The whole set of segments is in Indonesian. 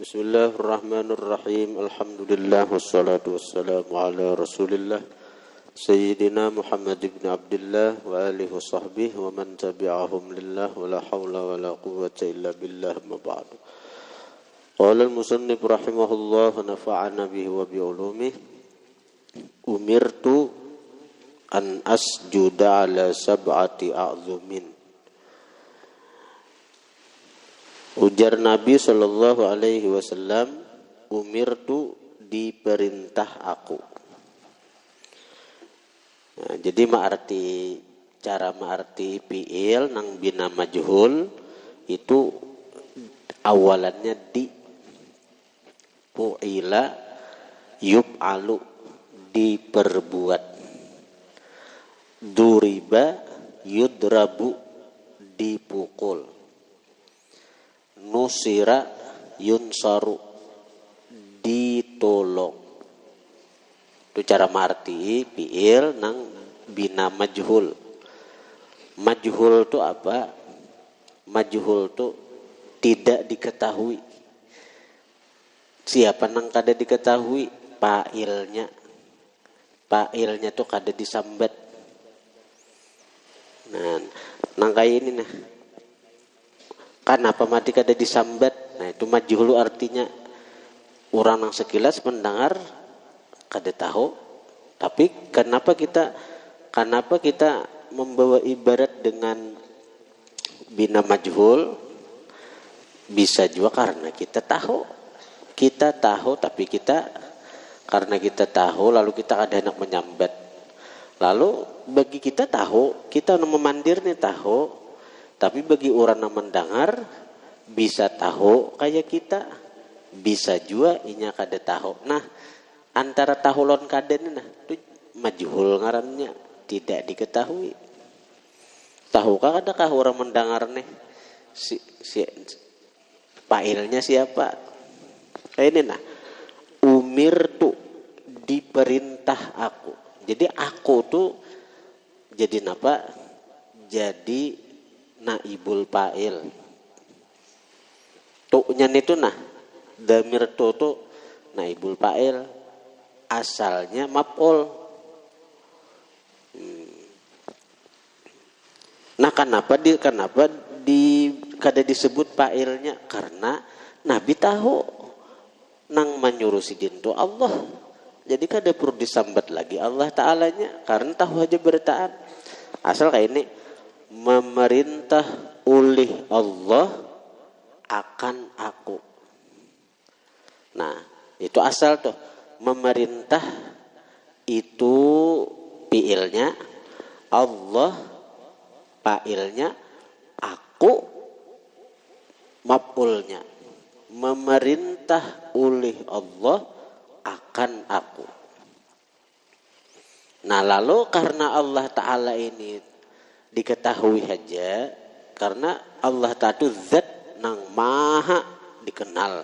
Bismillahirrahmanirrahim. Alhamdulillah wassalatu wassalamu ala Rasulillah Sayyidina Muhammad ibn Abdullah wa alihi wa sahbihi wa man tabi'ahum lillah wa la hawla wa la quwwata illa billah ma ba'du. Qala al-musannif rahimahullah wa nafa'ana bihi wa bi ulumihi. Umirtu an asjuda ala sab'ati a'zumin. Ujar Nabi sallallahu alaihi wasallam, umirtu, diperintah aku. Nah, jadi cara ma'arti fi'il nang bina majhul itu awalannya di, fu'ila yuf'alu, diperbuat, duriba yudrabu, dipukul, nusira yunsaru, ditolong. Itu cara marti fi'il nang bina majhul. Majhul itu apa? Majhul itu tidak diketahui. Siapa nang kada diketahui? Fa'ilnya. Fa'ilnya itu kada disambat. Nah, nang kayak ini nah. Kenapa mati kada disambat? Nah itu majhul artinya orang yang sekilas mendengar kada tahu. Tapi kenapa kita membawa ibarat dengan bina majhul? Bisa juga karena kita tahu. Kita tahu tapi karena kita tahu lalu kita kada hendak menyambat. Lalu bagi kita tahu, kita memandir nih tahu. Tapi bagi orang yang mendengar bisa tahu kayak kita, bisa juga inya kada tahu. Nah, antara tahu lawan kada ini nah, itu majhul ngarannya, tidak diketahui. Tahukah kadakah orang mendengar nih si fa'ilnya siapa? Kayak ini nah. Umirtu, diperintah aku. Jadi aku tuh jadi apa? Jadi naibul fa'il. Tu'nya itu nah, damir tu naibul fa'il, asalnya maf'ul. Nah, kenapa kada disebut fa'ilnya? Karena Nabi tahu nang menyuruh sidin tu Allah. Jadi kada perlu disambat lagi Allah Ta'alanya karena tahu aja bertaan. Asal kayak ini, memerintah oleh Allah akan aku. Nah, itu asal tuh. Memerintah itu fi'ilnya, Allah fa'ilnya, aku maf'ulnya. Memerintah oleh Allah akan aku. Nah, lalu karena Allah Ta'ala ini diketahui saja karena Allah Ta'ala zat nang maha dikenal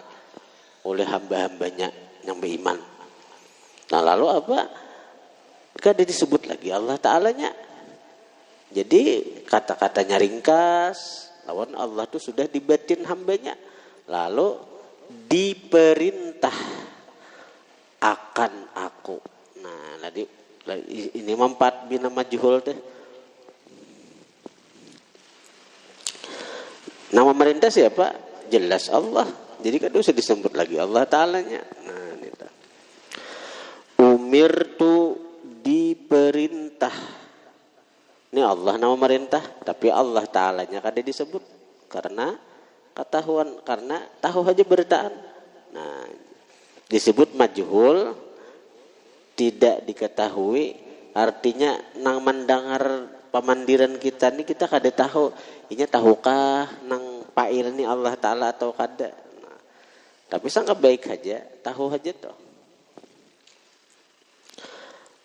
oleh hamba-hambanya yang beriman. Nah lalu apa? Kada disebut lagi Allah Ta'alanya. Jadi kata-katanya ringkas. Lawan Allah itu sudah dibatin hambanya. Lalu diperintah akan aku. Nah ini mempat bina majhul teh. Nama merintah siapa? Jelas Allah. Jadi kan usah disebut lagi Allah Ta'alanya. Nah, ini tak. Umirtu, diperintah. Ini Allah nama merintah, tapi Allah Ta'alanya kada disebut karena ketahuan, karena tahu aja bertaan. Nah, disebut majhul, tidak diketahui, artinya nang mendengar pemandiran kita ni kita kada tahu. Inya tahukah nang fa'il ni Allah Ta'ala atau kada. Nah, tapi sangat baik aja, tahu aja toh.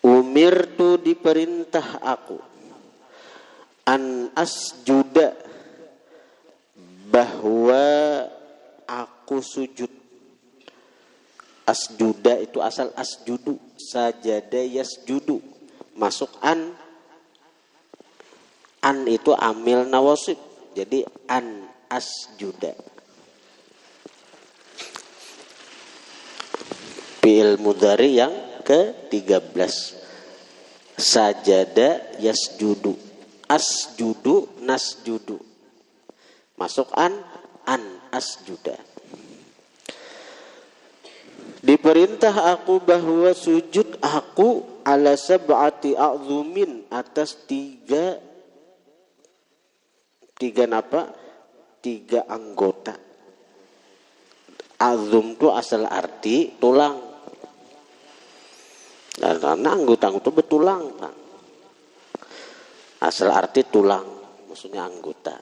Umirtu, diperintah aku, an asjuda, bahwa aku sujud. Asjuda itu asal asjudu, sajada yasjudu, masuk an itu amil nawasib. Jadi an asjuda. Fi'il mudhari yang ke-13. Sajada yasjudu, asjudu nasjudu. Masuk an asjuda. Diperintah aku bahwa sujud aku ala sab'ati a'zumin, atas tiga anggota. Azum itu asal arti tulang. Dan karena anggota itu betulang, kan. Asal arti tulang, maksudnya anggota.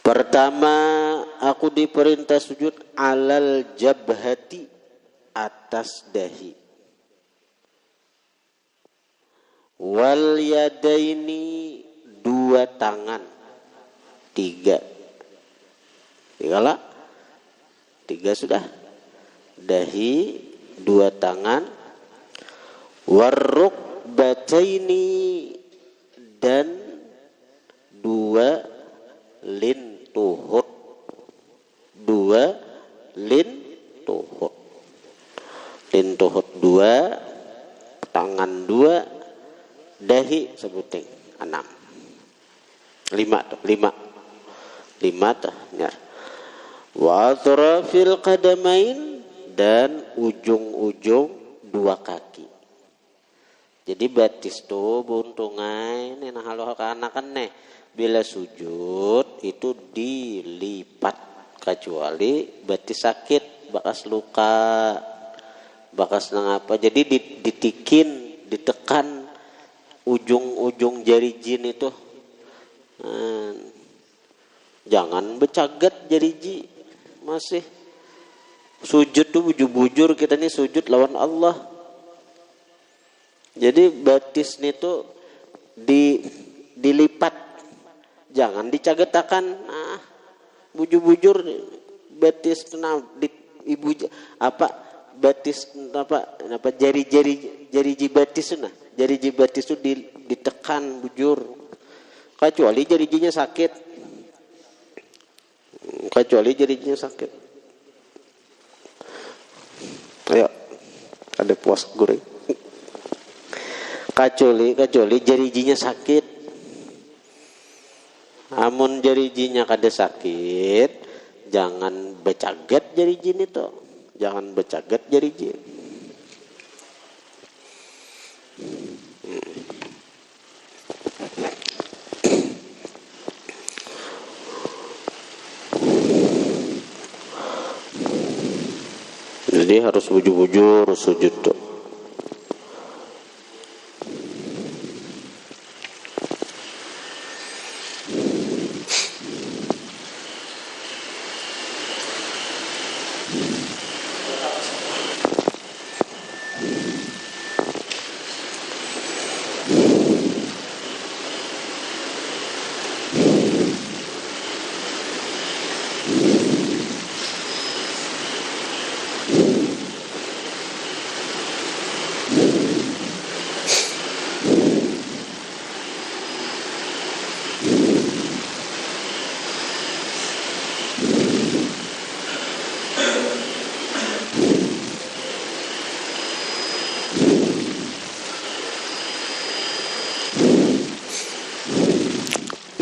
Pertama, aku diperintah sujud alal jabhati, atas dahi. Wal yadaini, dua tangan. Tiga lah. Tiga sudah. Dahi, dua tangan. Warrukbataini, dan dua lintuhut. Dua lintuhut. Lintuhut dua, tangan dua, dahi sebuting 6. 5 tuh. Wa atrafil qadamain, dan ujung-ujung dua kaki. Jadi batis tuh buntungai nih, nah halo kanakan nih, bila sujud itu dilipat, kecuali batis sakit, bakas luka, bakas nangapa, jadi ditikin, ditekan ujung-ujung jari jin itu. Jangan becagat jari jin. Masih sujud tuh bujur-bujur, kita nih sujud lawan Allah. Jadi batis nih tuh dilipat, jangan dicagetakan. Bujur-bujur batis di ibu batis jari batis nah. Jari batis itu ditekan bujur. Kecuali jari-jarinya sakit. Ayo, ada puas goreng. Kecuali jari-jarinya sakit. Amun jari-jarinya kada sakit, jangan becagat jari-jin itu. Jangan becagat jari-jin. Jadi harus bujur-bujur sujud tuh.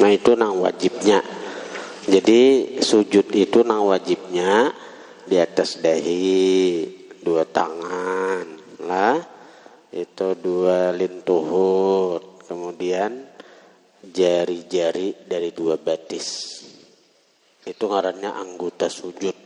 Nah itu nang wajibnya. Jadi sujud itu nang wajibnya di atas dahi, dua tangan lah, itu dua lintuhut, kemudian jari-jari dari dua batis. Itu ngarannya anggota sujud.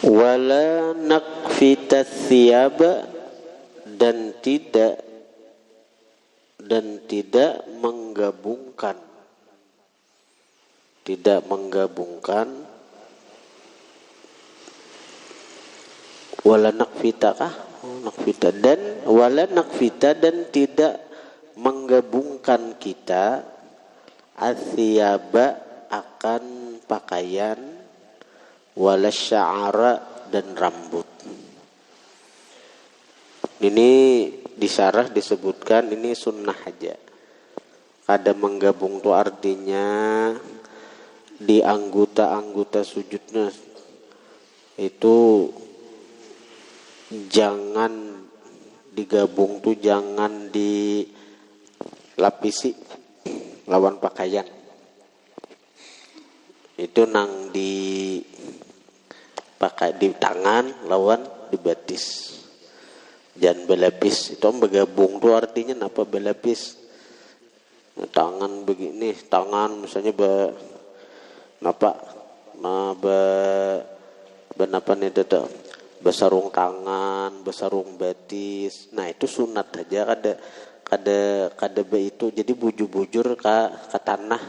Wala nakfita thiyaba, dan tidak menggabungkan wala nakfita kah? Nakfita dan wala nakfita dan tidak menggabungkan kita athiyaba akan pakaian wala sya'ara dan rambut. Ini disarah disebutkan ini sunnah aja. Kada menggabung tuh artinya di anggota-anggota sujudnya itu jangan digabung tuh, jangan dilapisi lawan pakaian. Itu nang pakai di tangan lawan di batis. Jangan belapis. Itu bergabung tuh artinya apa belapis? Tangan begini, tangan misalnya benapa nih tuh besarung tangan, besarung batis. Nah itu sunat aja kada itu jadi bujur-bujur ke tanah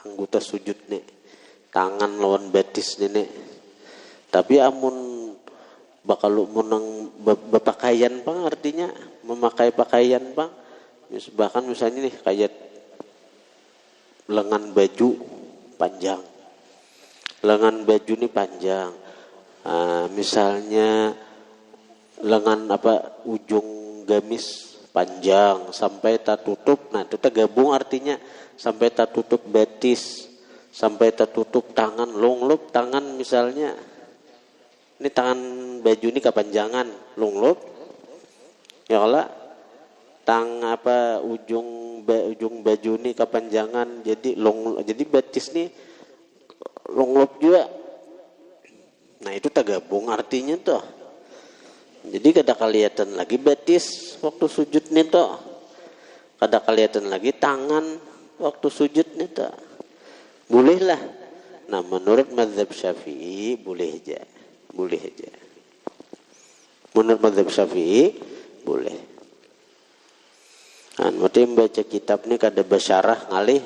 anggota sujud nih. Tangan lawan batis nih. Tapi amun bakal menang berpakaian bang artinya memakai pakaian bang. Bahkan misalnya nih kayak lengan baju panjang. Lengan baju ini panjang. Misalnya lengan ujung gamis panjang sampai tak tutup. Nah itu tergabung artinya sampai tak tutup batis, sampai tak tutup tangan, longlop tangan misalnya. Ini tangan baju ini kepanjangan, longlop. Ya Allah, ujung baju ini kepanjangan, jadi batis nih longlop juga. Nah itu tergabung artinya tuh. Jadi kada kelihatan lagi batis waktu sujud nih tuh. Kada kelihatan lagi tangan waktu sujud nih tuh. Boleh lah. Nah menurut mazhab Syafi'i boleh aja. Boleh aja. Menurut mazhab Syafi'i boleh. Nah, berarti membaca kitab nih kada basyarah ngalih.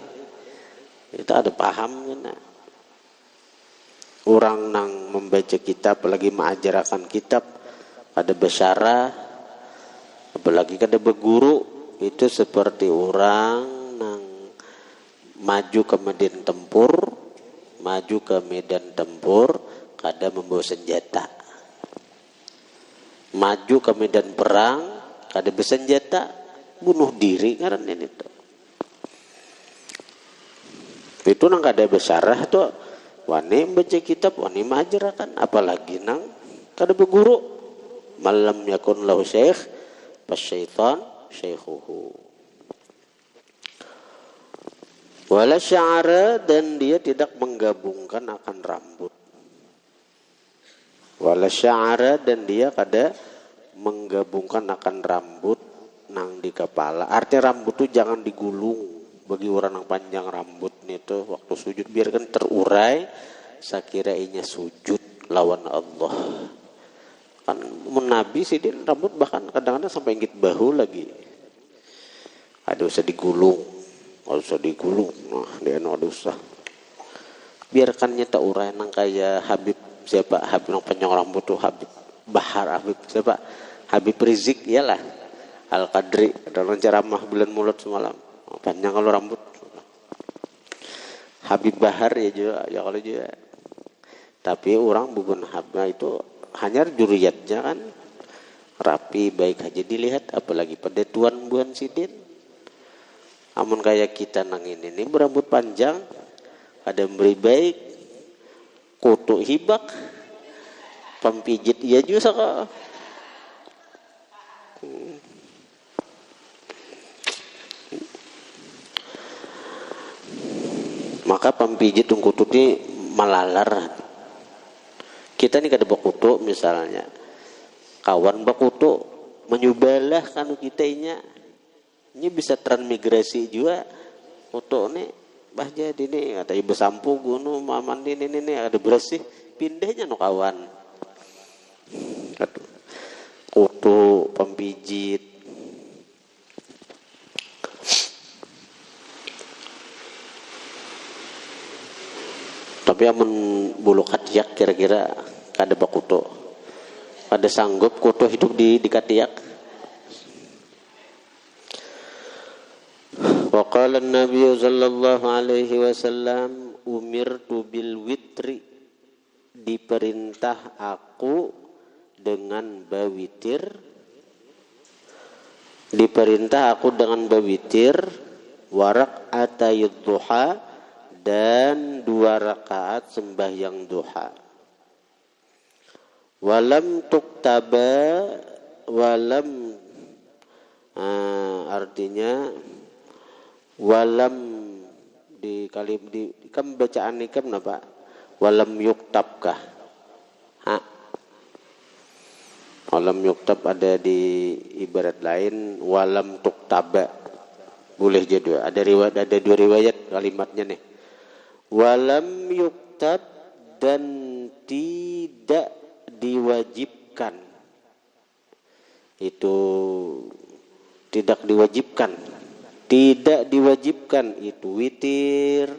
Itu ada paham kan. Orang nang membaca kitab apalagi mengajarkan kitab ada basyarah apalagi kada berguru itu seperti orang nang maju ke medan tempur kada membawa senjata, maju ke medan perang kada bersenjata, bunuh diri karena ini tuh. Itu nang kada basyarah tuh wani baca kitab, wani mengajarkan, apalagi nang kada berguru. Malam yakun lahu syekh, fasyaitan syekhuhu. Wala sya'ara dan dia tidak menggabungkan akan rambut. Wala sya'ara dan dia kada menggabungkan akan rambut nang di kepala. Artinya rambut itu jangan digulung. Bagi orang yang panjang rambut nih tuh waktu sujud biarkan terurai sakirainya sujud lawan Allah. Kan Nabi sih dia rambut bahkan kadang-kadang sampai inggit bahu lagi. Ada usah digulung. Nah, dia ada usah. Biarkannya terurai nang kayak Habib nang panjang rambut tuh Habib Rizik iyalah Al-Qadri dalam ceramah bulan Maulud semalam. Panjang kalau rambut. Habib Bahar ya juga, ya kalau juga. Tapi orang bukan habna itu hanya juriyatnya kan rapi baik aja dilihat, apalagi pada tuan buan sidin. Amun kayak kita nang ini berambut panjang, ada beri baik, kutu hibak, pempijit iya juga kok. Maka pempijit kutut ini malalar. Kita ini kada bakutu misalnya. Kawan bakutu menyubalah kanu kita ini bisa transmigrasi juga. Kutu ini bah jadi nih kata ibu sampu gunu maman ini ada bersih pindahnya no kawan. Kutu pempijit. Tapi amun bulu katiak kira-kira kada bakuto. Pada sanggup kutu hidup di Katiak. Wa qala an-nabiy sallallahu alaihi wasallam umirtu bil witri, diperintah aku dengan bawitir, diperintah aku dengan bawitir, warak atayud duha, dan 2 rakaat sembahyang duha. Walam tuktaba, walam artinya walam di kalim di kam bacaan ikam napa? Walam yuktabkah? Walam yuktab ada di ibarat lain, walam tuktaba. Boleh jadi ada riwayat, ada 2 riwayat kalimatnya nih. Walam yuktab, dan tidak diwajibkan. Itu tidak diwajibkan. Tidak diwajibkan itu witir,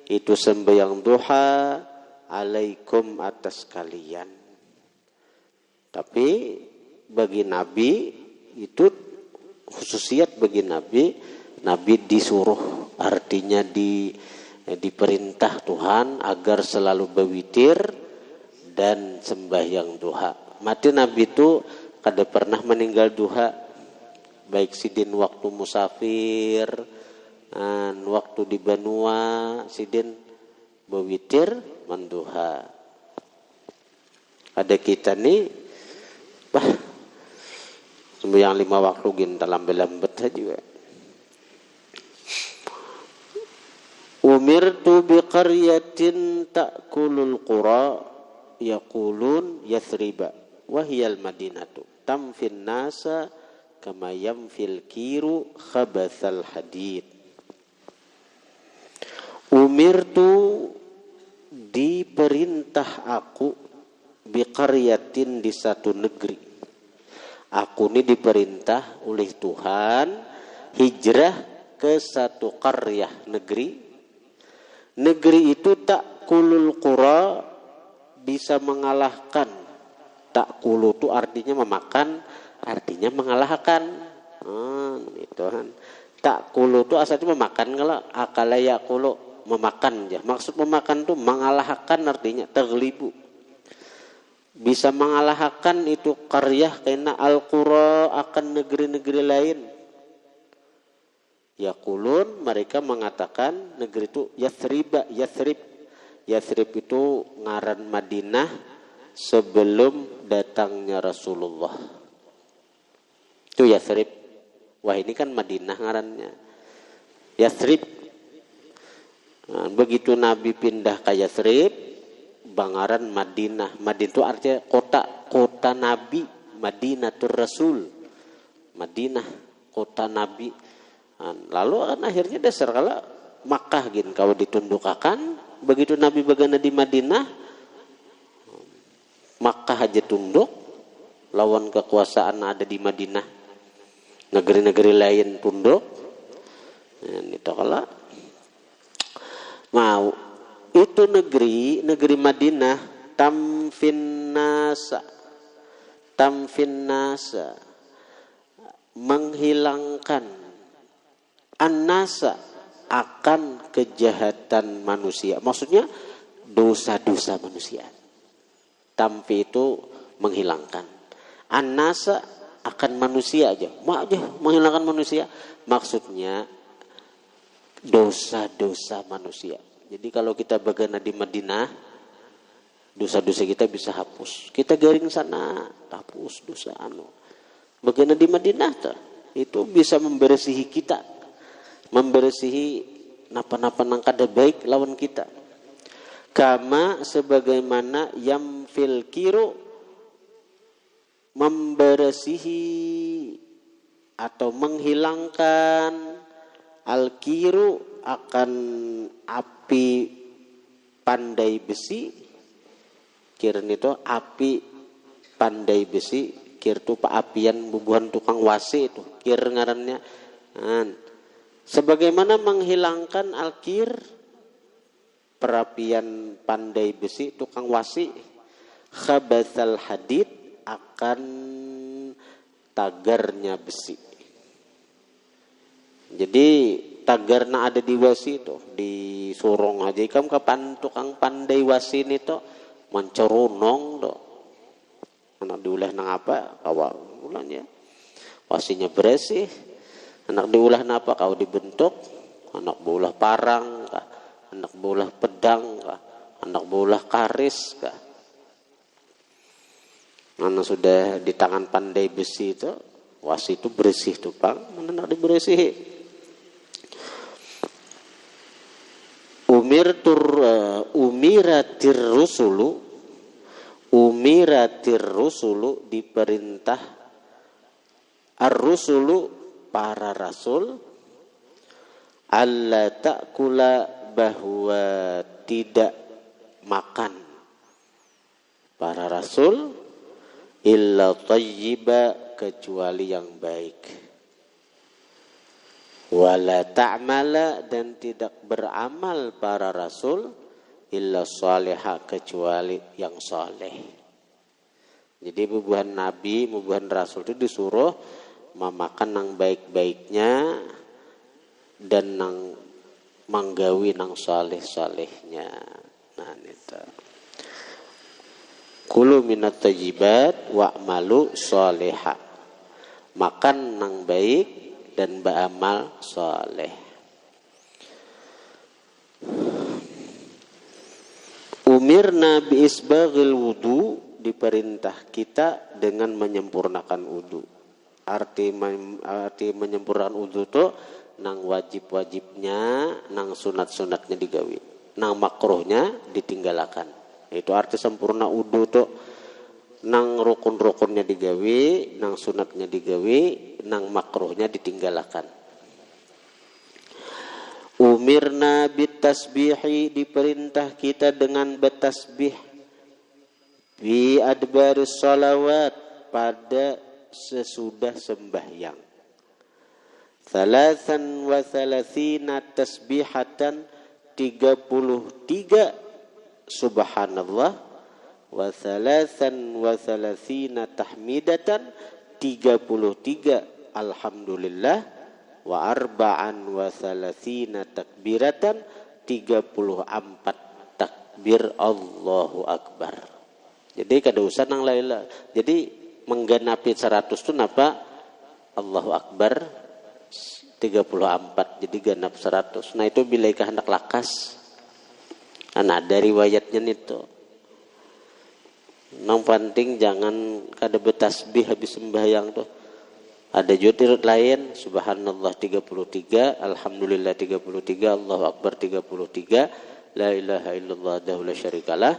itu sembahyang duha alaikum atas kalian. Tapi bagi Nabi itu khususiat bagi Nabi. Nabi disuruh, artinya diperintah Tuhan agar selalu berwitir dan sembahyang duha. Mati Nabi itu kada pernah meninggal duha, baik sidin waktu musafir, waktu di Banua, sidin berwitir menduha. Ada kita nih, sembahyang 5 waktu gin lambat-lambat saja. Umirtu biqaryatin ta'kulul qura yaqulun yathriba wahiyal madinatu tamfin nasa kama yamfil kiru khabathal hadid. Umirtu, diperintah aku, biqaryatin, di satu negeri. Aku ini diperintah oleh Tuhan hijrah ke satu qaryah, negeri. Negeri itu ta'kulul qura, bisa mengalahkan. Ta'kulu itu artinya memakan, artinya mengalahkan. Itu kan. Ta'kulu itu asalnya memakan, kalau akala ya'kulu memakan ya. Maksud memakan itu mengalahkan, artinya taglibu. Bisa mengalahkan itu qaryah karena al-qura akan negeri-negeri lain. Yaqulun, mereka mengatakan negeri itu Yathriba, Yathrib. Yathrib itu ngaran Madinah sebelum datangnya Rasulullah. Itu Yathrib. Wah, ini kan Madinah ngarannya. Yathrib. Nah, begitu Nabi pindah ke Yathrib, bangaran Madinah. Madinah itu artinya kota Nabi. Madinatur Rasul. Madinah, kota Nabi. Lalu kan akhirnya dasar kalau Makkah gin kalau ditundukkan, begitu Nabi bagana di Madinah, Makkah aja tunduk, lawan kekuasaan ada di Madinah, negeri-negeri lain tunduk. Itu kalau mau itu negeri Madinah tamfin nasa, menghilangkan an-nasa, akan kejahatan manusia. Maksudnya dosa-dosa manusia. Tamfi itu menghilangkan. An-nasa akan manusia aja. Menghilangkan manusia. Maksudnya dosa-dosa manusia. Jadi kalau kita bagana di Madinah, dosa-dosa kita bisa hapus. Kita garing sana, hapus dosa bagana di Madinah itu bisa membersihi kita. Membersihi napa-napa nang kada baik lawan kita. Kama sebagaimana yamfil kiru, membersihi atau menghilangkan al-kiru akan api pandai besi. Kir itu api pandai besi. Kir itu paapian bubuhan tukang wasi itu. Kir ngarannya. Sebagaimana menghilangkan al-kir, perapian pandai besi, tukang wasi, khabathal hadid, akan tagarnya besi. Jadi tagarna ada di wasi itu, di surong aja ikam kapan tukang pandai wasi ini to mencerunong to. Anak diulah nang apa kawal ulangnya. Wasinya bersih. Anak diulah napa kau dibentuk, anak diulah parang kah, anak diulah pedang kah, anak diulah karis kah. Mana sudah di tangan pandai besi itu, wasi itu bersih tuh pang, mana nak dibersih. Umiratir rusulu diperintah ar-rusulu para rasul alla ta'kula bahwa tidak makan para rasul illa thayyiba kecuali yang baik wala ta'mala dan tidak beramal para rasul illa salihah kecuali yang saleh. Jadi bubuhan nabi, bubuhan rasul itu disuruh memakan nang baik-baiknya dan nang manggawi nang saleh-salehnya. Nah itu. Kulu minat thayyibat wa'malu salihah. Makan nang baik dan beramal saleh. Umirna bi isbaghil wudu diperintah kita dengan menyempurnakan wudu. Arti menyempurnakan wudu itu nang wajib-wajibnya, nang sunat-sunatnya digawi, nang makruhnya ditinggalkan. Itu arti sempurna wudu tuh nang rukun-rukunnya digawi, nang sunatnya digawi, nang makruhnya ditinggalkan. Umirna bitasbihi diperintah kita dengan bertasbih bi adbarus salawat pada sesudah sembahyang. Thalathan wa thalathina tasbihatan 33 subhanallah wa thalathan wa thalathina tahmidatan 33 alhamdulillah wa arba'an wa thalathina takbiratan 34 takbir Allahu Akbar. Jadi kada usah nang laila. Jadi menggenapi 100 itu napa? Allahu Akbar 34 jadi genap 100. Nah itu bila hendak lakas. Nah ada riwayatnya itu. Nang penting jangan kada bertasbih habis sembahyang tuh. Ada juga lain subhanallah 33, alhamdulillah 33, Allahu Akbar 33, la ilaha illallah wahdahu la syarikalah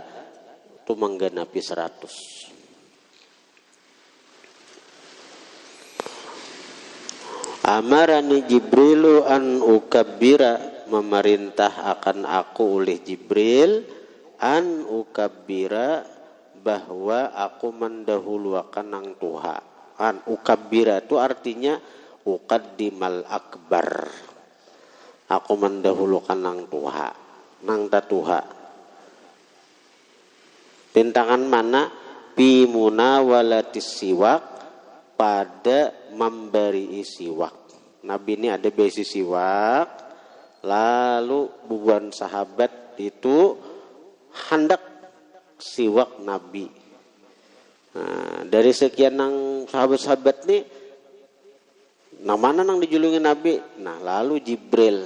itu menggenapi 100. Amarani Jibrilu an ukabbira memerintah akan aku oleh Jibril an ukabbira bahwa aku mendahulukan nang Tuhan. An ukabbira itu artinya uqaddimal akbar. Aku mendahulukan nang Tuhan, nang tatuha. Pintangan mana? Bi munawalatis siwak pada memberi siwak. Nabi ini ada besi siwak, lalu bubuhan sahabat itu hendak siwak Nabi. Nah, dari sekian nang sahabat-sahabat nih, nah mana nang dijulungi Nabi? Nah lalu Jibril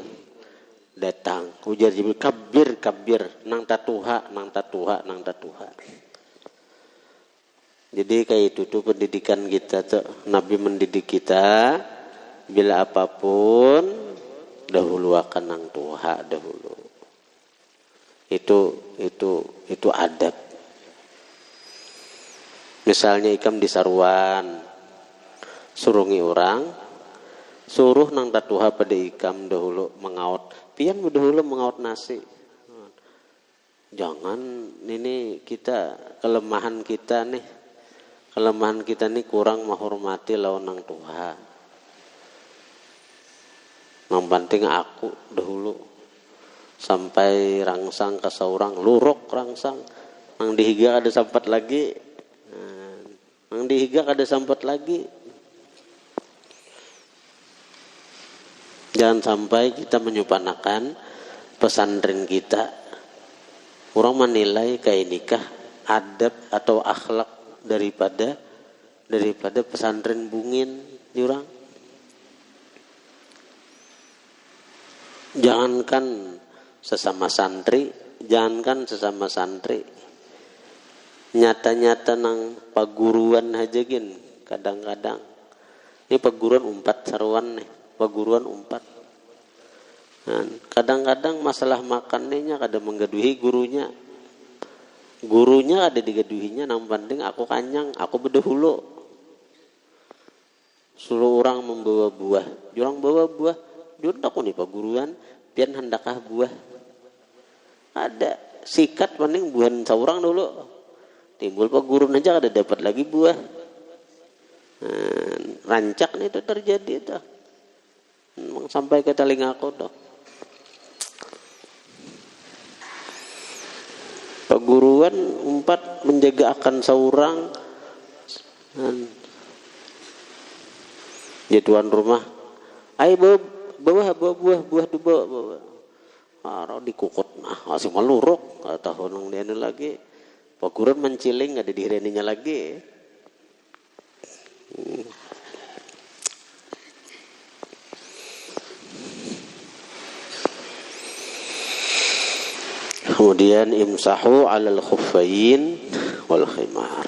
datang, ujar Jibril kabir, nang tatuha. Jadi kayak itu tuh pendidikan kita tuh, Nabi mendidik kita bila apapun dahulu akan nang tuha dahulu. Itu adab. Misalnya ikam di saruan, surungi orang, suruh nang tatuha pada ikam dahulu mengaut. Pian dahulu mengaut nasi. Jangan ini kita kelemahan kita nih kurang menghormati lawan nang tuha. Yang penting aku dahulu sampai rangsang ke seorang luruk rangsang, nang dihiga ada sempat lagi. Yang dihiga kada sampot lagi. Jangan sampai kita menyupanakan pesantren kita. Orang menilai kayak nikah adab atau akhlak daripada pesantren bungin di orang. Jangankan sesama santri, nyata-nyata nang paguruan aja gin kadang-kadang. Ini paguruan 4 saruan nih, paguruan 4. Nah, kadang-kadang masalah makannya kada menggaduhi gurunya. Gurunya ada digaduhinya, nang penting aku kanyang, aku bedahulu. Suruh orang membawa buah, jurang bawa buah, jurang aku nih paguruan, pian hendakah buah. Ada sikat mending buahan saurang dulu. Timbul pagurun aja kada dapat lagi buah. Rancak nih itu terjadi itu. Sampai ke telingaku tuh. Paguruan 4 menjaga akan saurang. Ya tuan rumah, ayo bawa buah tu bawa. Arah dikukut, masih maluruk, tahu nang dia lagi. Paguruan menciling ada di reninya lagi. Kemudian imsahu 'alal khuffain wal khimar.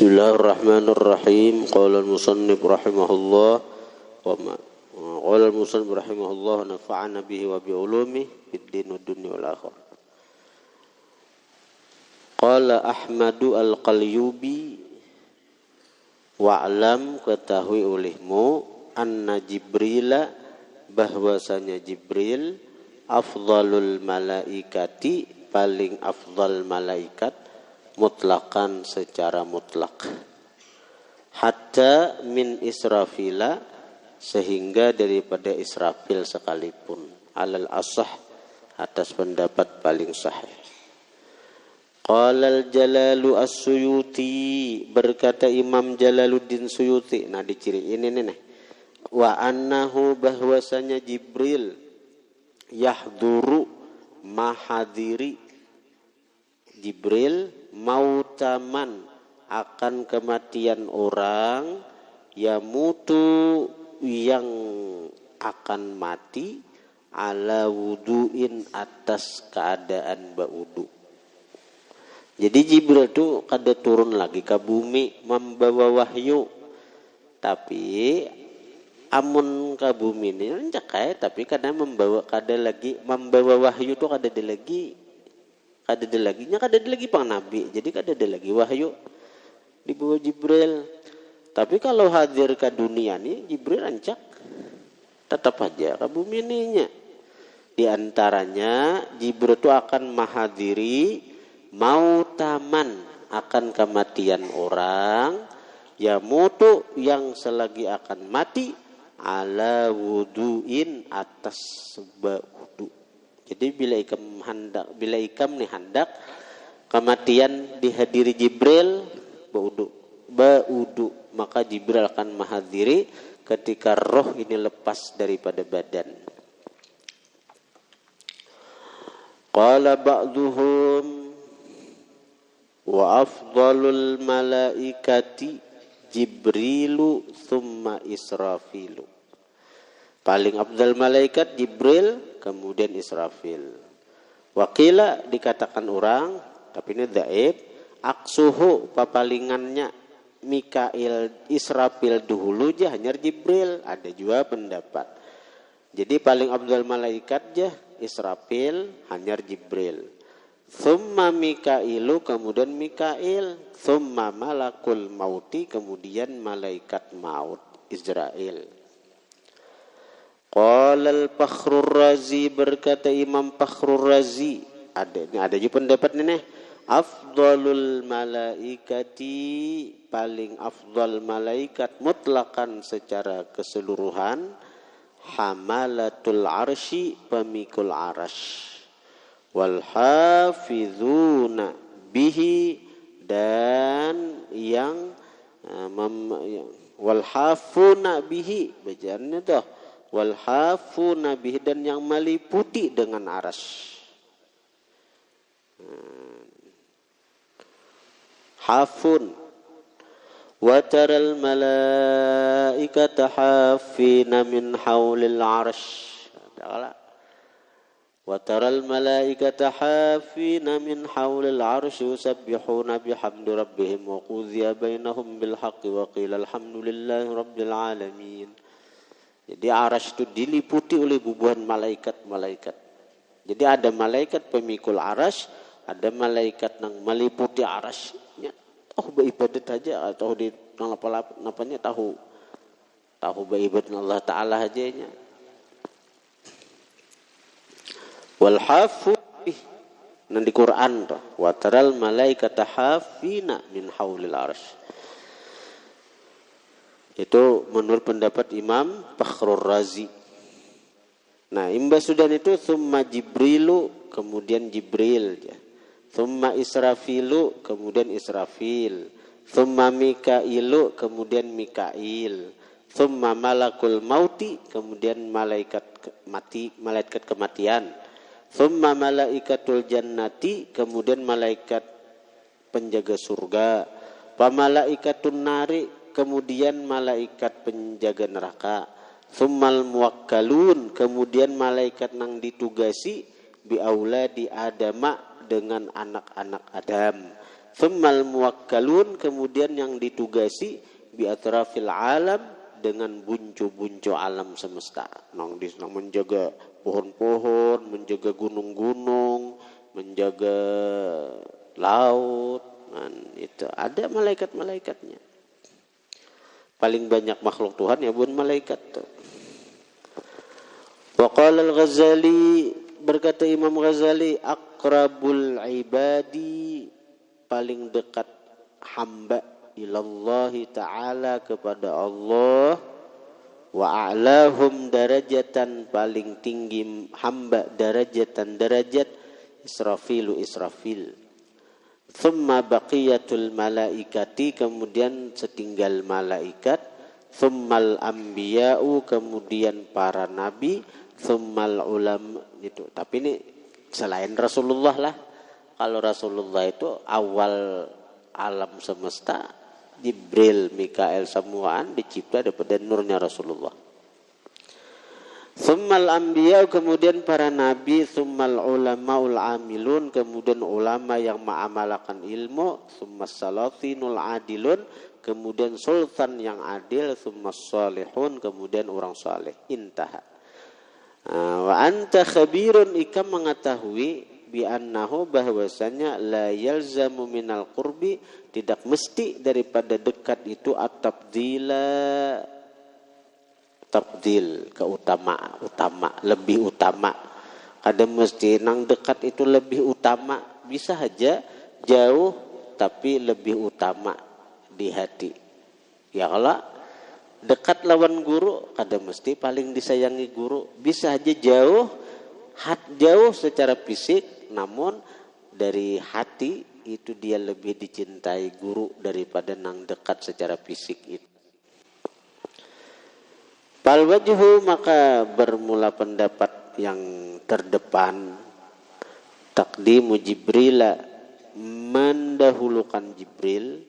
Bismillahirrahmanirrahim. Qala al-musannif rahimahullah qala al-musannif rahimahullah nafa'ana bihi wa bi ulumihi fid din wad dunya wal akhirah. Qala Ahmadu al-Qalyubi wa'lam, ketahui olehmu anna Jibrila, bahwasanya Jibril afdhalul malaikati, paling afdal malaikat, mutlakan secara mutlak, hatta min Israfila, sehingga daripada Israfil sekalipun, alal asah, atas pendapat paling sahih. Qala al-Jalalu as-Suyuti, berkata Imam Jalaluddin Suyuti. Nah diciri ini nih. Wa annahu, bahwasanya Jibril yahduru, mahadiri. Jibril mautaman, akan kematian orang, yamutu, yang akan mati, ala wuduin, atas keadaan baudu. Jadi Jibril itu kada turun lagi ke bumi membawa wahyu. Tapi amun ke bumi ini rencakai, tapi kada lagi membawa wahyu itu kada ada lagi. Kada ada lagi pang nabi. Jadi kada ada lagi wahyu dibawa Jibril. Tapi kalau hadir ke dunia ni Jibril rancak tetap aja ke bumi ininya. Di antaranya Jibril itu akan menghadiri mautaman, akan kematian orang, ya mutu, yang selagi akan mati, ala wuduin, atas wudu. Jadi bila ikam hendak kematian dihadiri Jibril baudu, maka Jibril akan menghadiri ketika roh ini lepas daripada badan. Qala ba'duhum wa afdalul malaikati Jibrilu thumma Israfilu. Paling afdal malaikat Jibril, kemudian Israfil. Wakila, dikatakan orang, tapi ini dhaif, aksuhu, papalingannya Mikail, Israfil dahulu jah, hanya Jibril. Ada juga pendapat. Jadi paling afdal malaikat jah Israfil, hanya Jibril. Thumma Mikailu, kemudian Mikail. Thumma malakul mauti, kemudian malaikat maut Israel. Qala al-Fakhrur Razi, berkata Imam Fakhrur Razi, ada juga pendapat ini nih. Afdalul malaikati, paling afdal malaikat mutlakan secara keseluruhan, hamalatul arsy, pemikul arsy, wal hafizuna bihi, dan yang wal hafuna bihi, bacaannya tuh wal hafuna bihi, dan yang meliputi dengan arsy. Hafun. Wa taral malaikata hafina min haulil arsy. Wa taral malaikata hafina min haulil arsy yusabbihuna bihamdi rabbihim wa qudziya bainahum bil haqqi wa qila alhamdulillahi rabbil alamin. Jadi arsy itu diliputi oleh ribuan malaikat-malaikat. Jadi ada malaikat pemikul arsy, ada malaikat yang meliputi arsy-nya. Tahu beribadat aja, atau di napanya tahu beribadat Allah Ta'ala aja. Wal hafu, nan di Quran tuh, wa taral malaikata hafina min haulil arsy. Itu menurut pendapat Imam Fakhrur Razi. Nah, imbas sudah itu summa Jibrilu, kemudian Jibril ya. Summa Israfilu, kemudian Israfil. Summa Mikailu, kemudian Mikail. Summa Malakul Mauti, kemudian malaikat mati, malaikat kematian. Summa Malaikatul Jannati, kemudian malaikat penjaga surga. Pamalaikatun Nari, kemudian malaikat penjaga neraka. Summal muwakkalun, kemudian malaikat nang ditugasi bi auladi Adama, dengan anak-anak Adam. Summal muwakkalun, kemudian yang ditugasi bi atrafil alam, dengan buncu-buncu alam semesta. Nang menjaga pohon-pohon, menjaga gunung-gunung, menjaga laut. Itu ada malaikat-malaikatnya. Paling banyak makhluk Tuhan ya bun malaikat tuh. Wa qala al-Ghazali, berkata Imam Ghazali, aqrabul ibadi, paling dekat hamba ilallahi ta'ala, kepada Allah, wa a'lahum darajatan, paling tinggi hamba darajatan darajat, Israfilu Israfil. Thumma baqiyatul malaikati, kemudian setinggal malaikat. Thummal anbiya'u, kemudian para nabi. Thummal ulama, itu. Tapi ini selain Rasulullah lah. Kalau Rasulullah itu awal alam semesta, Jibril, Mikael semuaan dicipta daripada nurnya Rasulullah. Thummal anbiya, kemudian para nabi. Thummal ulamaul amilun, kemudian ulama yang mengamalkan ilmu. Thummas salatinul adilun, kemudian sultan yang adil. Thummas salihun, kemudian orang saleh. Intaha. Wa anta khabirun, ikam mengetahui bi annahu, bahwasanya la yalzamu minal qurbi, tidak mesti daripada dekat itu tabdil, utama, lebih utama. Kadang mesti nang dekat itu lebih utama, bisa saja jauh tapi lebih utama di hati. Ya kalau dekat lawan guru, kadang mesti paling disayangi guru. Bisa aja jauh secara fisik, namun dari hati itu dia lebih dicintai guru daripada nang dekat secara fisik itu. Fal wajhu, maka bermula pendapat yang terdepan, taqdimu Jibrila, mendahulukan Jibril,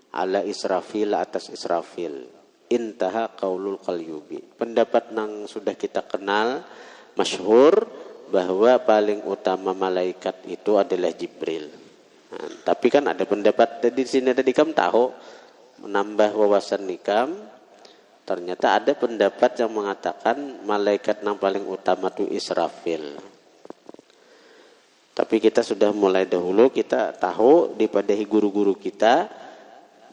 ala Israfil, atas Israfil. Intaha qaulul Qalyubi. Pendapat yang sudah kita kenal, masyhur, bahwa paling utama malaikat itu adalah Jibril. Nah, tapi kan ada pendapat di sini tadi kamu tahu, menambah wawasan nikam. Ternyata ada pendapat yang mengatakan malaikat yang paling utama itu Israfil. Tapi kita sudah mulai dahulu, kita tahu daripada guru-guru kita,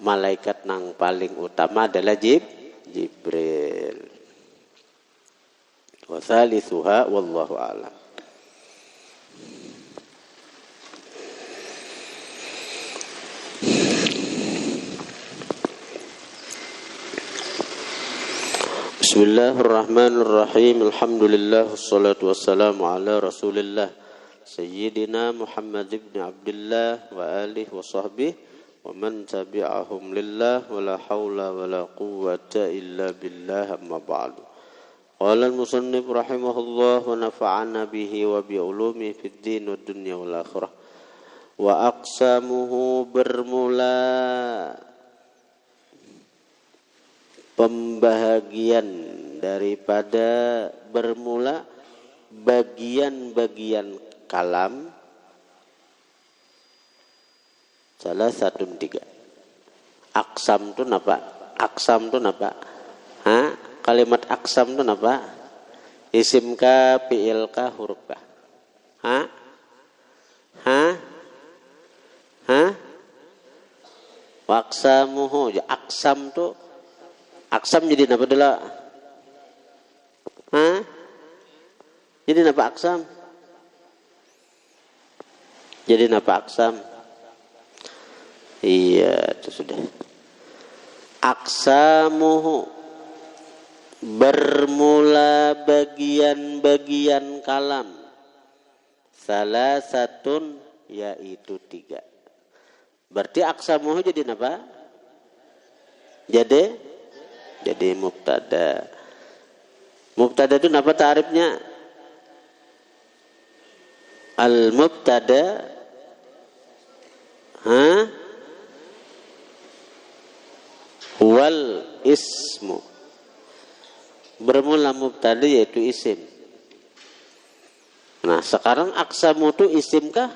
malaikat yang paling utama adalah Jibril. wa thalithuha wallahu a'lam. Bismillahirrahmanirrahim. Alhamdulillah wassalatu wassalamu ala Rasulillah Sayyidina Muhammad ibn Abdullah wa alihi wa sahbihi wa man tabi'ahum lillah wa la hawla wa la quwwata illa billah, amma ba'du. Qala al-musannif rahimahullah wa nafa'ana bihi wa bi ulumihi fid din wad dunya wal akhirah. Wa aqsamuhu, bermula pembahagian daripada bermula bagian-bagian kalam salah satu tiga. Aksam itu apa? Aksam itu apa? Kalimat aksam itu apa? Isim ka, fi'il ka, huruf ka? Waksamuhu. Aksam itu, aksam jadi apa dulu? Jadi apa aksam? Jadi apa aksam? Iya, itu sudah. Aksamuhu, bermula bagian-bagian kalam. Salah satun, yaitu tiga. Berarti aksamuhu jadi apa? Jadi mubtada. Mubtada itu apa ta'rifnya? Al-mubtada wal ismu. Bermula mubtada yaitu isim. Nah, sekarang aksamu itu isim kah?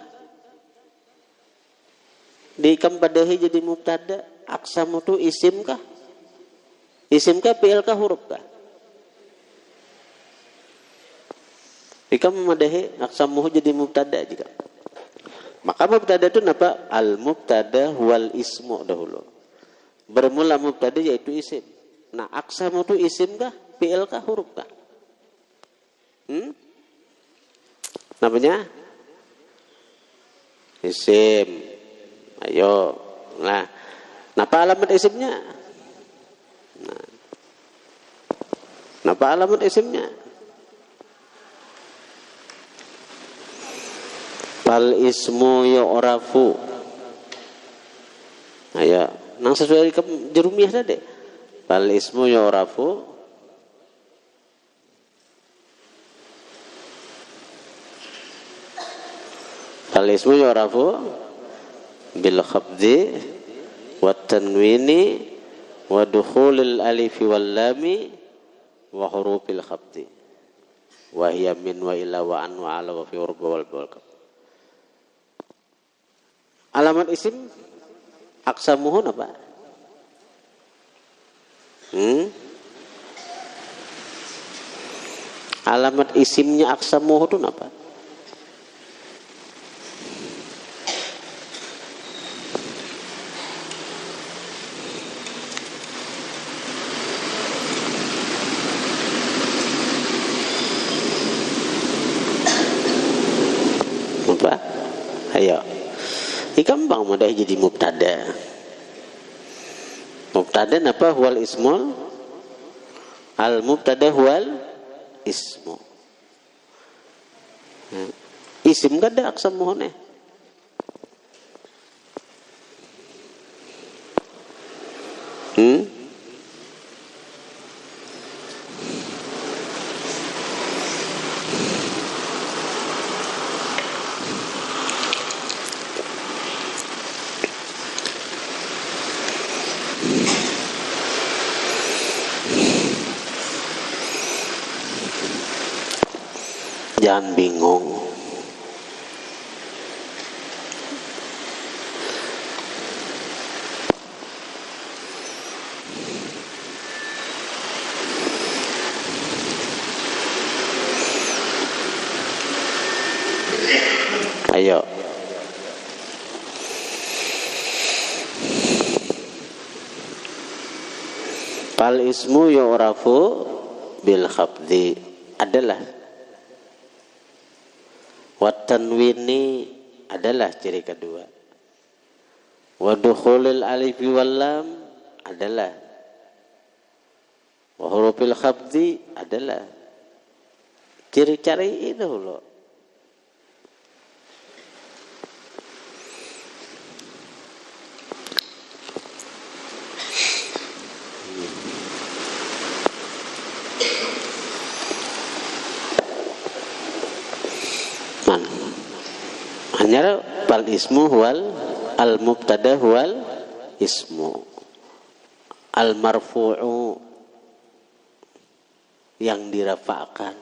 Dikembadahi jadi mubtada. Aksamu itu isim kah? Isim kah, fi'il kah, huruf kah? Jika memadahi aksamuhu jadi mubtada juga. Maka mubtada itu apa? Al-mubtada wal ismu dahulu. Bermula mubtada yaitu isim. Nah, aksamu itu isim kah, fi'il kah, huruf kah? Namanya isim. Ayo. Nah, apa alamat isimnya? Apa alamat isimnya? Fal ismu yu'rafu. Ayo, nang sesuai jerumiah tadi. Fal ismu yu'rafu. Fal ismu yu'rafu bil khabdi wat tanwini wa dukhulil alif wal lami wa hurufil khabdi. Wa hiya min wa ila wa an wa ala wa fi urba wal balqab. Alamat isim aksamuhun apa? Alamat isimnya aksamuhun apa? Apa? Ayo. Gampang mudah jadi mubtada. Mubtada apa? Huwal ismul. Al mubtada huwal ismu. Isim gak ada aksam mohonnya. Jangan bingung. Ayo. Fal ismu yu'rafu bil khafdi. adalah wa tanwini adalah ciri kedua. Wa dukhulil alif wal lam adalah. Wa hurufil khafdi adalah. Ciri-ciri itu loh. Hanya bal ismu wal al mubtada wal ismu al marfu'u yang dirafa'kan.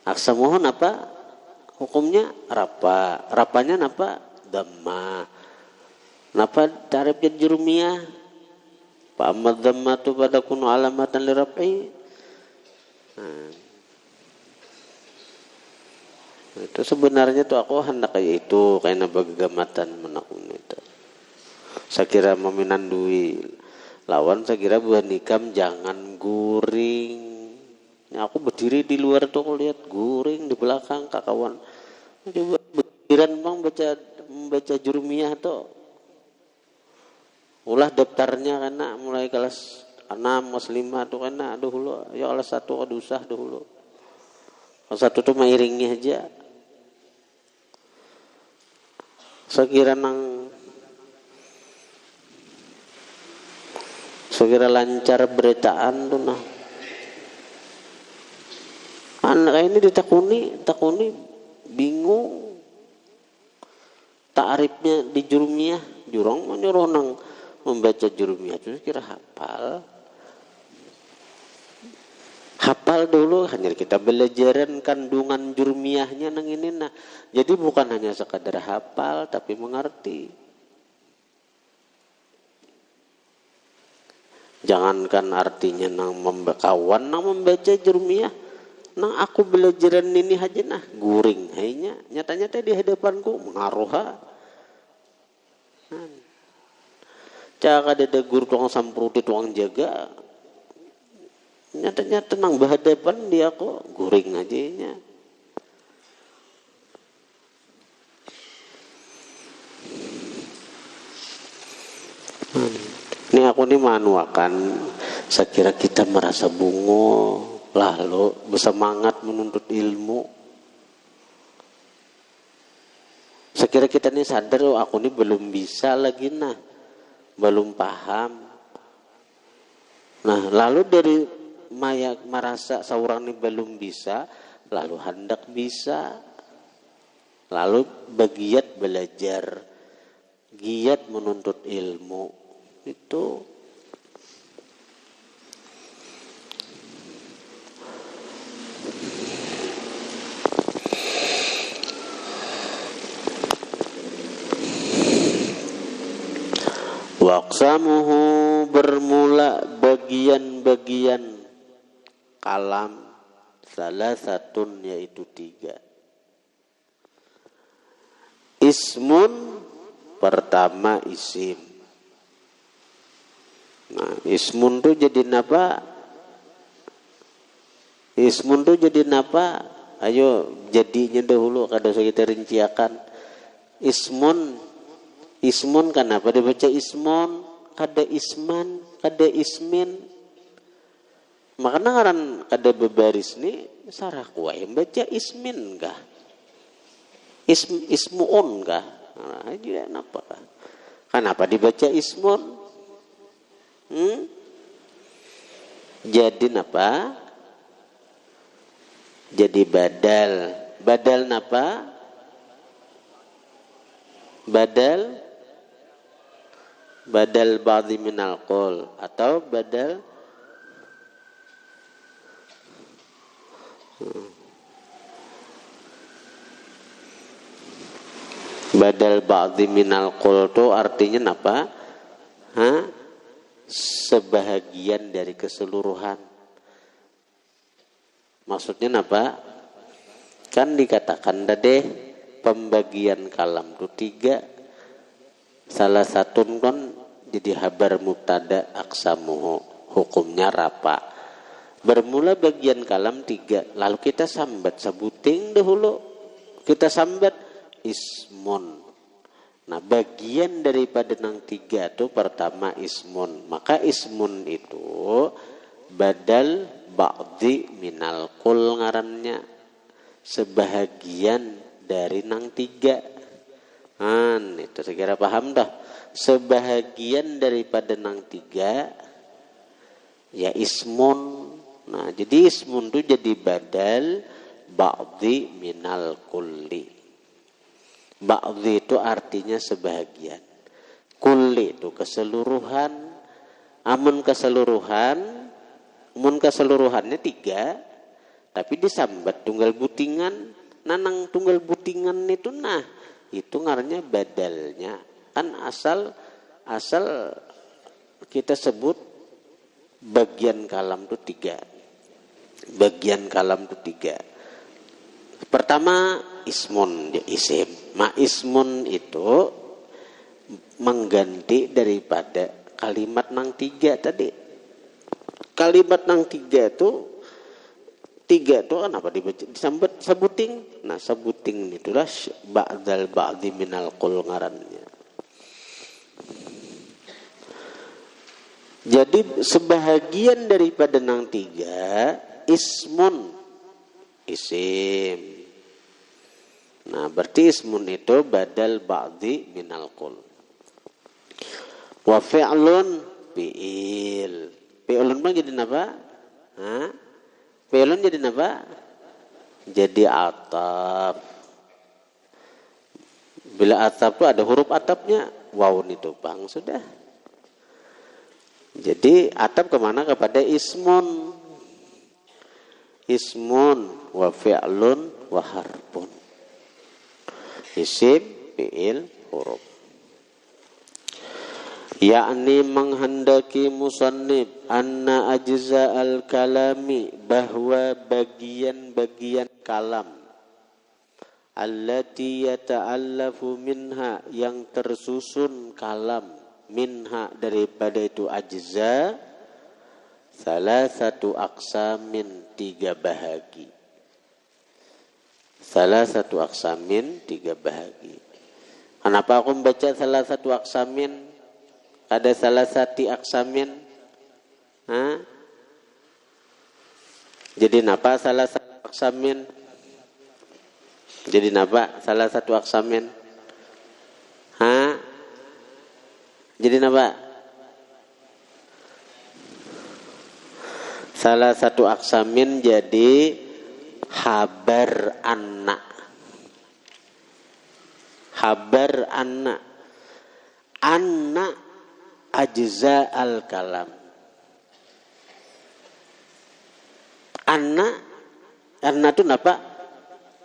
Aksamuhun apa hukumnya? Rapanya apa? Dhamma. Napa tarifnya jurumiyah? Fa amma dhammatu pada kunu alamatan li raf'i. Itu sebenarnya tuh aku hendak kayak itu karena bagagamatan menakun itu. Saya kira meminandui lawan, saya kira buah nikam jangan guring. Ya, aku berdiri di luar tuh aku lihat guring di belakang kawan. Coba berdiran bang membaca jurumiyah tuh. Ulah daftarnya karena mulai kelas 6 kelas 5 tuh karena dulu ya kelas 1 usah dulu. Kelas 1 tuh mairingnya aja. Sekira lancar beritaan tuh nah. Anak ini ditakuni bingung. Ta'rifnya di jurumiyah, jurong menyuruh nang membaca jurumiyah itu kira hafal. Hafal dulu, hanya kita belajaran kandungan jurmiyahnya nang ini nah. Jadi bukan hanya sekadar hafal tapi mengerti. Jangankan artinya nang kawan nang membaca jurmiyah, nang aku belajaran ini aja nah guring hanya nyata-nyata di hadapanku mengaruh ha. Caka ada guru tuang sampruti tuang jaga. Nyata-nyata nang berhadapan dia kok guring aja nya. Ini aku nih manuakan, saya kira kita merasa bungo, lalu bersemangat menuntut ilmu. Saya kira kita nih sadar, oh aku nih belum bisa lagi nah, belum paham. Nah lalu dari merasa seorang ini belum bisa, lalu hendak bisa, lalu bergiat belajar, giat menuntut ilmu itu. Waqsamuhu bermula bagian-bagian kalam salah satun yaitu 3. Ismun pertama isim. Nah, ismun tuh jadi apa? Ismun tuh jadi apa? Ayo jadinya dahulu kada usah kita rinciakan. Ismun kenapa dibaca ismun? Kada isman, kada ismin. Makanya ngaran kada bebaris ni sarah kuai baca ismin kah? Ismuun kah? Nah, dia kenapa? Kenapa dibaca ismun? Jadi apa? Jadi badal. Badal napa? Badal ba'dhi minal qaul atau badal badal ba'dhi minal qaul itu artinya apa? Sebahagian dari keseluruhan. Maksudnya apa? Kan dikatakan deh pembagian kalam itu 3. Salah satu kan jadi habar mubtada aksamuhu, hukumnya rafa. Bermula bagian kalam 3. Lalu kita sambat sebuting dahulu. Kita sambat ismun. Nah, bagian daripada nang 3 itu pertama ismun. Maka ismun itu badal ba'di minal kul ngarannya. Sebahagian dari nang 3. Itu saya kira paham dah. Sebahagian daripada nang 3 ya ismun. Nah, jadi ismun itu jadi badal ba'di minal kulli. Ba'di itu artinya sebahagian. Kulli itu keseluruhan. Amun keseluruhannya 3, tapi disambat tunggal butingan. Nanang tunggal butingan itu itu ngarannya badalnya. Kan asal kita sebut bagian kalam itu 3. Bagian kalam itu 3. Pertama ismun, ya isim. Ismun itu mengganti daripada kalimat nang 3 tadi. Kalimat nang 3 itu kan apa disambut sebuting. Nah, sebuting itulah ba'dal ba'di minal qul ngarannya. Jadi sebahagian daripada nang 3 ismun, isim. Nah, berarti ismun itu badal ba'di minal qul. Wa fi'lun fi'il. Fi'lun mah jadi apa? Fi'lun jadi apa? Jadi atap. Bila atap itu ada huruf atapnya, wawun itu bang sudah. Jadi atap kemana? Kepada ismun. Ismun wa fi'lun wa harfun. Isim, fi'il, huruf. Yakni menghendaki musannif anna ajza al-kalami, bahwa bagian-bagian kalam allati yata'allafu minha, yang tersusun kalam, minha daripada itu ajza, salah satu aksamin 3 bahagi. Salah satu aksamin 3 bahagi. Kenapa aku membaca salah satu aksamin? Ada salah satu aksamin? Jadi napa salah satu aksamin? Jadi napa salah satu aksamin? Jadi napa? Salah satu aksamin jadi habar anak. Habar anak. Anak ajza al-kalam. Anak itu napa?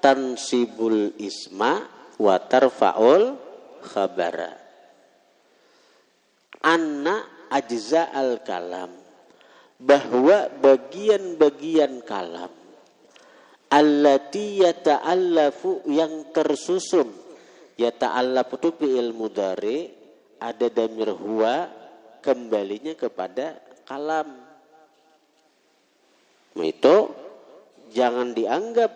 Tansibul isma wa tarfa'ul khabara. Anak ajza al-kalam, bahwa bagian-bagian kalam allati yata'allafu, yang tersusun. Yata'allafu itu fi'il mudhari, ada damir huwa, kembalinya kepada kalam. Nah, itu jangan dianggap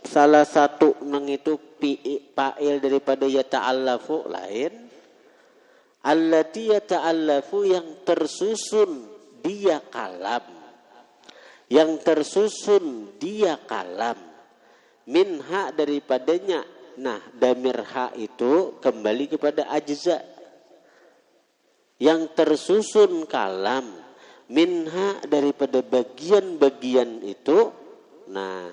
salah satu nang itu fa'il daripada yata'allafu, lain. Allati yata'allafu, yang tersusun dia kalam. Yang tersusun dia kalam. Minha daripadanya. Nah, damir ha itu kembali kepada ajza. Yang tersusun kalam. Minha daripada bagian-bagian itu. Nah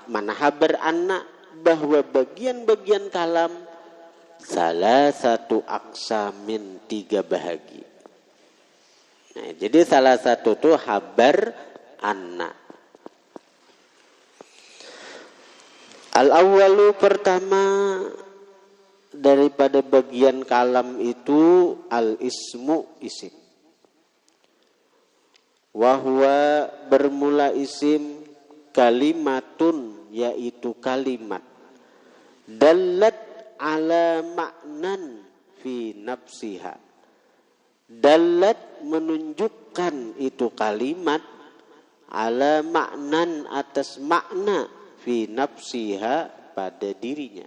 mana habar anak, bahwa bagian-bagian kalam salah satu aksamin 3 bahagi. Nah, jadi salah satu itu habar anak. Al-awwalu, pertama daripada bagian kalam itu al-ismu, isim. Wahwa bermula isim kalimatun, yaitu kalimat dalat ala maknan fi nafsiha. Dalat menunjukkan itu kalimat ala maknan atas makna fi nafsiha pada dirinya.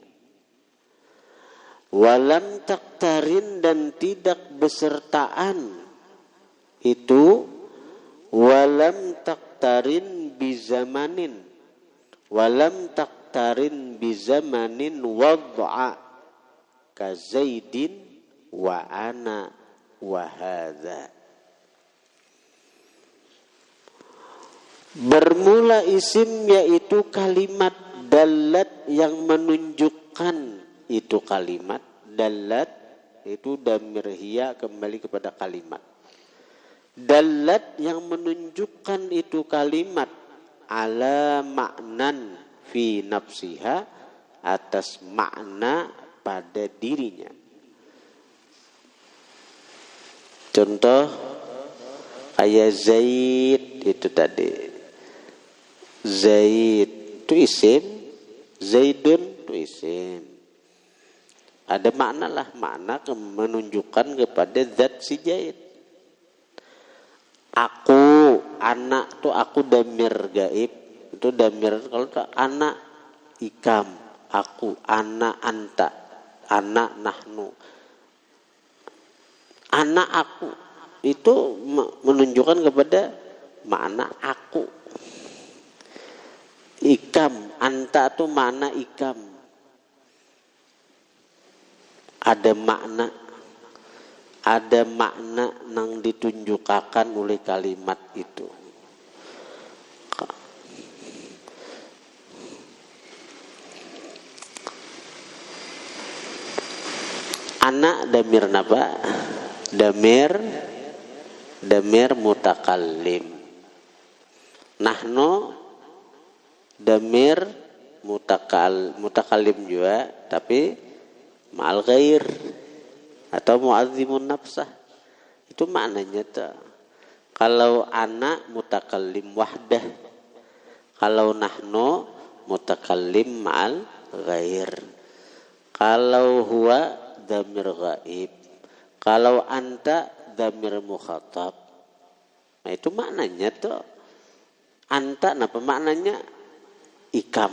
Walam taktarin dan tidak besertaan itu walam taktarin bizamanin walam taktarin bizamanin wad'a ka Zaidin wa ana wa hadza. Bermula isim yaitu kalimat dalat yang menunjukkan itu kalimat. Dalat itu dhamir hiya kembali kepada kalimat. Dalat yang menunjukkan itu kalimat ala maknan fi nafsiha atas makna pada dirinya. Contoh kayak Zaid itu tadi. Zaid itu isim, Zaidun itu isim. Ada makna lah, makna menunjukkan kepada zat si Zaid. Aku, anak tuh aku damir gaib. Itu damir kalau tak anak ikam, aku, anak anta, anak nahnu. Anak aku itu menunjukkan kepada makna aku. Ikam, anta tuh makna ikam. Ada makna yang ditunjukkan oleh kalimat itu. Anak damir napa? Damir mutakallim. Nahnu damir mutakallim juga, tapi ma'al ghair atau mu'azzimun nafsah. Itu maknanya tuh. Kalau anak mutakallim wahdah, kalau nahnu mutakallim ma'al ghair. Kalau huwa dhamir ghaib, kalau anta dhamir mukhatab. Nah itu maknanya tuh. Anta napa maknanya? Ikam.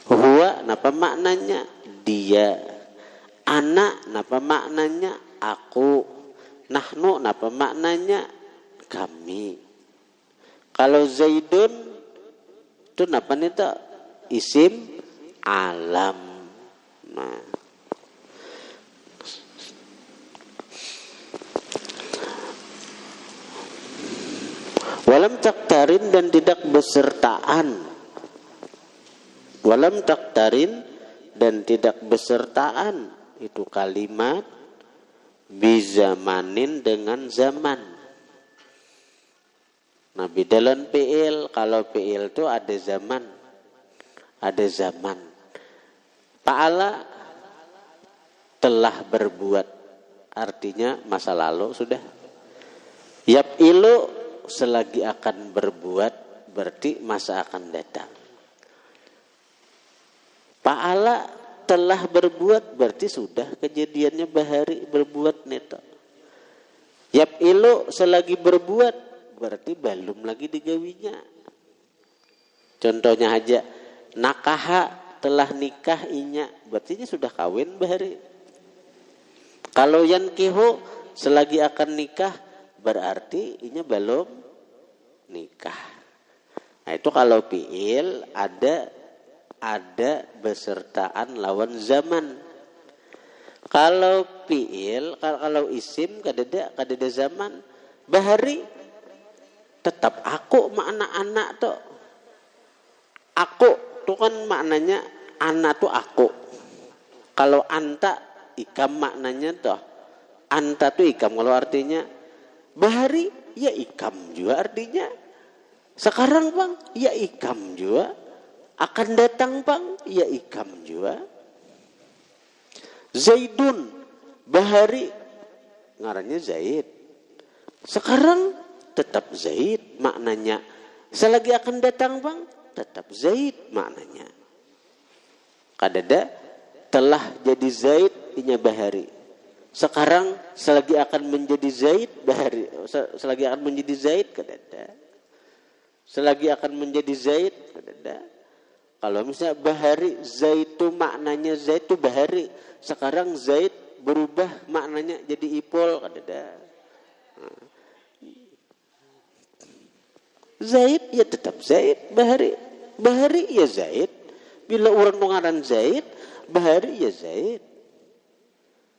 Huwa napa maknanya? Dia. Anak napa maknanya? Aku. Nahnu napa maknanya? Kami. Kalau Zaidun itu napa nita? Isim alam. Nah. Walam taktarin dan tidak besertaan. Walam taktarin dan tidak besertaan itu kalimat bizamanin dengan zaman. Nah bidalan fi'il, kalau fi'il itu ada zaman. Ada zaman. Ta'ala telah berbuat, artinya masa lalu sudah. Yaf'ilu selagi akan berbuat, berarti masa akan datang. Fa'ala telah berbuat, berarti sudah kejadiannya bahari berbuat neta. Yaf'ilu selagi berbuat, berarti belum lagi digawinya. Contohnya aja, nakaha telah nikah inya, berarti sudah kawin bahari. Kalau yankihu selagi akan nikah, berarti inya belum nikah. Nah itu kalau fi'il ada besertaan lawan zaman. Kalau fi'il, kalau isim kadada zaman. Bahari tetap aku makna anak tuh. Aku tuh kan maknanya anak tuh aku. Kalau anta ikam maknanya tuh. Anta tuh ikam kalau artinya bahari ya ikam juga artinya. Sekarang bang ya ikam juga. Akan datang bang, ya ikam juga. Zaidun, bahari, ngarannya Zaid. Sekarang tetap Zaid maknanya. Selagi akan datang bang, tetap Zaid maknanya. Kadada telah jadi Zaid, inya bahari. Sekarang selagi akan menjadi Zaid, bahari. Selagi akan menjadi Zaid, kadada. selagi akan menjadi Zaid. Kalau misalnya bahari, Zaid itu maknanya Zaid itu bahari. Sekarang Zaid berubah maknanya jadi ipol. Zaid ya tetap Zaid, bahari. Bahari ya Zaid. Bila orang mengaran Zaid, bahari ya Zaid.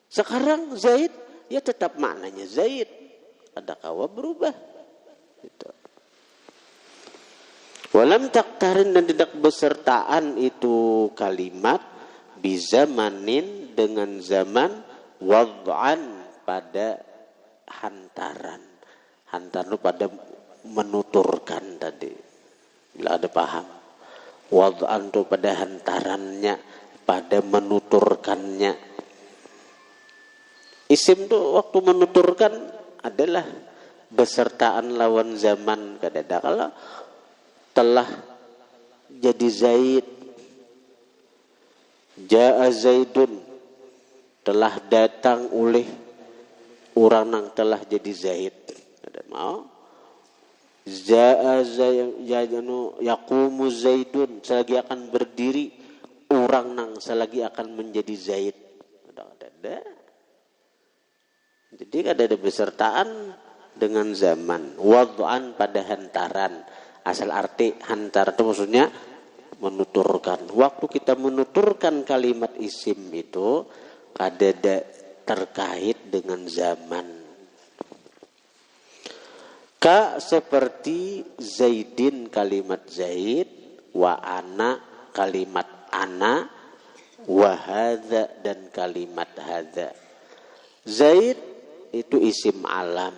Sekarang Zaid ya tetap maknanya Zaid. Ada kawa berubah. Gitu. Walam taktarin dan tidak besertaan itu kalimat bizamanin dengan zaman wad'an pada hantaran. Hantaran itu pada menuturkan tadi. Bila ada paham. Wad'an itu pada hantarannya, pada menuturkannya. Isim itu waktu menuturkan adalah besertaan lawan zaman. Kadang-kadang telah jadi Zaid, Ja'a Zaidun, telah datang oleh orang yang telah jadi Zaid. Ada mau? Ja'a Zaidun, yaqumu Zaidun, selagi akan berdiri orang yang selagi akan menjadi Zaid. Ada. Jadi ada besertaan dengan zaman, wad'an pada hantaran. Asal arti hantar itu maksudnya menuturkan. Waktu kita menuturkan kalimat isim itu ada terkait dengan zaman. Ka seperti Zaidin kalimat Zaid, wa ana kalimat ana, wa hadza dan kalimat hadza. Zaid itu isim alam.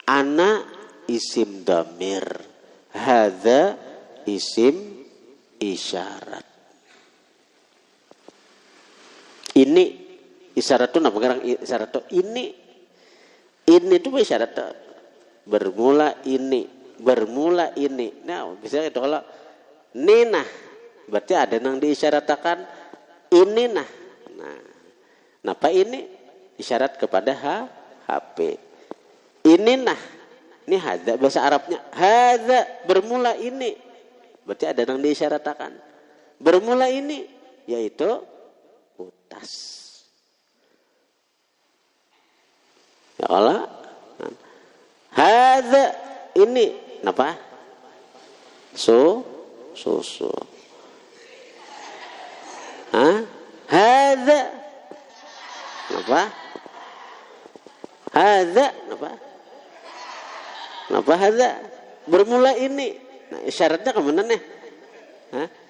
Ana isim dhamir. Hadza isim isyarat. Ini isyarat itu nama isyarat itu ini itu isyarat itu. Bermula ini. Nah, bisa itu kalau nina berarti ada yang diisyaratkan ini nah. Napa ini isyarat kepada HP. Ini nah. Ini hadza bahasa Arabnya. Hadza bermula ini. Berarti ada yang diisyaratkan. Bermula ini yaitu utas. Ya Allah. Hadza ini apa? Susu. Hadza apa? Hadza apa? Napa hadza? Bermula ini. Nah, isyaratnya kemana nih?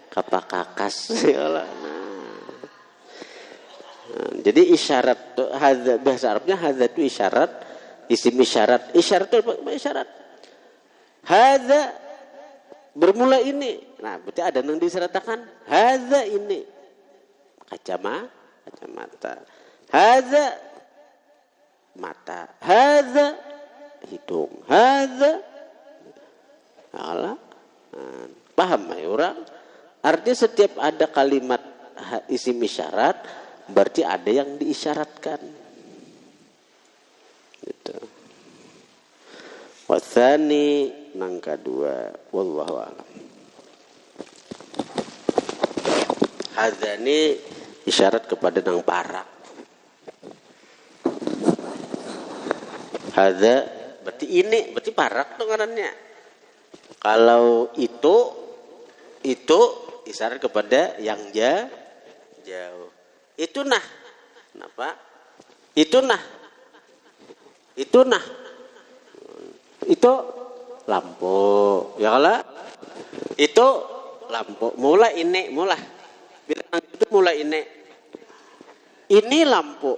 Kapa kakas. Nah, jadi isyarat hadza bahasa Arabnya hadza itu isyarat, isim isyarat. Isyarat itu apa? Isyarat. Hadza bermula ini. Nah, berarti ada yang disyaratkan hadza ini. Kacamata. Hadza mata. Hadza hidung. Hadza Allah. Paham ya orang? Artinya setiap ada kalimat isim isyarat berarti ada yang diisyaratkan. Gitu. Watsani nang kedua wallahu a'lam. Hadza ini isyarat kepada nang parak. Hadza berarti ini, berarti parak tuh ngarannya. Kalau itu isyarat kepada yang jauh. Itu nah. Kenapa? Itu nah. Itu lampu. Ya kalau itu lampu. Mula. Bilang itu mula ini. Ini lampu.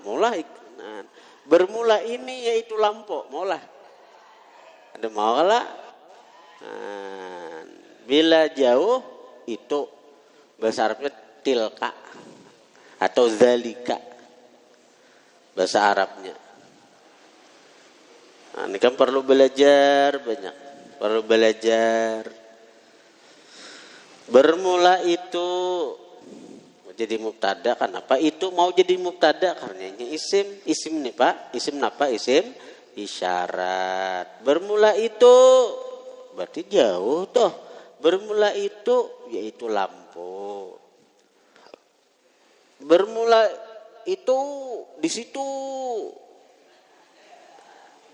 Mula. Nah, bermula ini yaitu lampu. Mula. Ada mau lah. Nah, bila jauh itu bahasa Arabnya tilka atau zalika bahasa Arabnya. Nah, ini kan perlu belajar banyak. Perlu belajar. Bermula itu jadi mubtada, kenapa itu mau jadi mubtada? Karena ini isim nih Pak. Isim apa? Isim isyarat. Bermula itu berarti jauh toh. Bermula itu yaitu lampu. Bermula itu di situ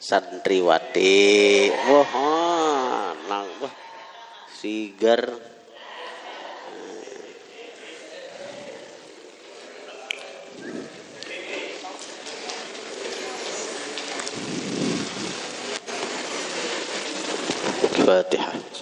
santriwati. Wah, sigar. Fatihah.